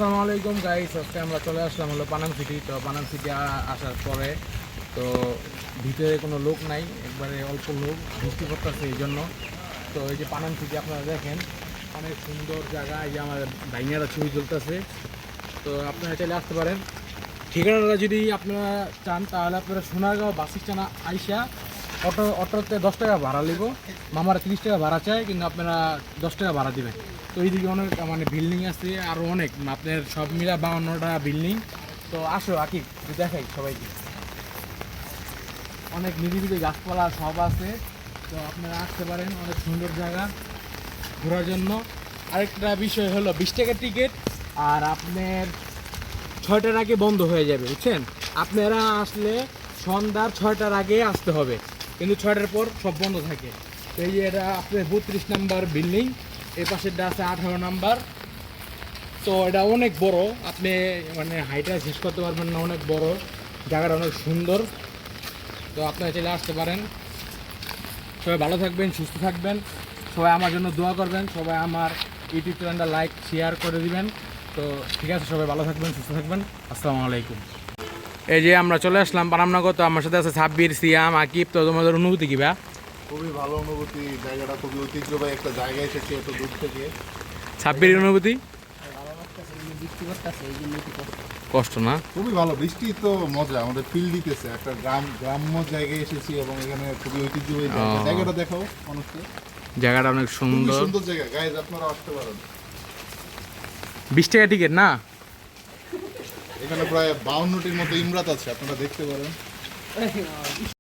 আসসালামু আলাইকুম গাইস, আজকে আমরা চলে আসলাম হলো পানাম সিটি। তো পানাম সিটি আসার পরে তো ভিতরে কোনো লোক নাই, একবারে অল্প লোক, বৃষ্টি পড়তেছে এই জন্য। তো এই যে পানাম সিটি আপনারা দেখেন, অনেক সুন্দর জায়গা। এই যে আমাদের ভাইয়ারা ছবি তুলতেছে। তো আপনারা চাইলে আসতে পারেন। ঠিকানাটা যদি আপনারা চান তাহলে আপনারা সোনারগাঁও বাস স্ট্যান্ড আইসা অটোতে 10 টাকা ভাড়া নিব। মামারা 30 টাকা ভাড়া চায়, কিন্তু আপনারা 10 টাকা ভাড়া দিবেন। তো এইদিকে অনেক মানে বিল্ডিং আছে, আরও অনেক আপনার সব মিলা 52টা বিল্ডিং। তো আসো আকিব, একটু দেখাই সবাইকে। অনেক নিরিবিলি গাছপালা সব আছে। তো আপনারা আসতে পারেন, অনেক সুন্দর জায়গা ঘোরার জন্য। আরেকটা বিষয় হলো 20 টাকা টিকিট, আর আপনার 6টার আগে বন্ধ হয়ে যাবে, বুঝছেন। আপনারা আসলে সন্ধ্যার 6টার আগে আসতে হবে, কিন্তু 6টার পর সব বন্ধ থাকে। তো এই যে এটা আপনার 32 নাম্বার বিল্ডিং, এই পাশেরটা আছে 18 নাম্বার। তো এটা অনেক বড়, আপনি মানে হাইটা শেষ করতে পারবেন না, অনেক বড় জায়গাটা, অনেক সুন্দর। তো আপনারা চলে আসতে পারেন। সবাই ভালো থাকবেন, সুস্থ থাকবেন, সবাই আমার জন্য দোয়া করবেন, সবাই আমার ইউটিউব চ্যানেলটা লাইক শেয়ার করে দিবেন। তো ঠিক আছে, সবাই ভালো থাকবেন, সুস্থ থাকবেন। আসসালামু আলাইকুম। এই যে আমরা চলে আসলাম পানামনগর। তো আমার সাথে আছে সাব্বির, সিয়াম, আকিব। তো তোমাদের অনুভূতি কী ভাই? খুবই ভালো অনুভূতি, জায়গাটা খুবই ঐতিহ্যবাহী একটা জায়গায় এসেছি এত দূর থেকে। সাব্বির অনুভূতি? কষ্ট না? খুবই ভালো, বৃষ্টি তো মজা, আমাদের ফিল দিতেছে একটা গ্রাম্য জায়গায় এসেছি এবং এখানে খুবই ঐতিহ্যবাহী জায়গা। জায়গাটা দেখাও মানুষকে। জায়গাটা অনেক খুবই সুন্দর। সুন্দর জায়গা, গাইজ আপনারা আসতে পারেন। 20 টাকা টিকিট না? এখানে প্রায় 52টির মতো ইমরাত আছে, আপনারা দেখতে পারেন।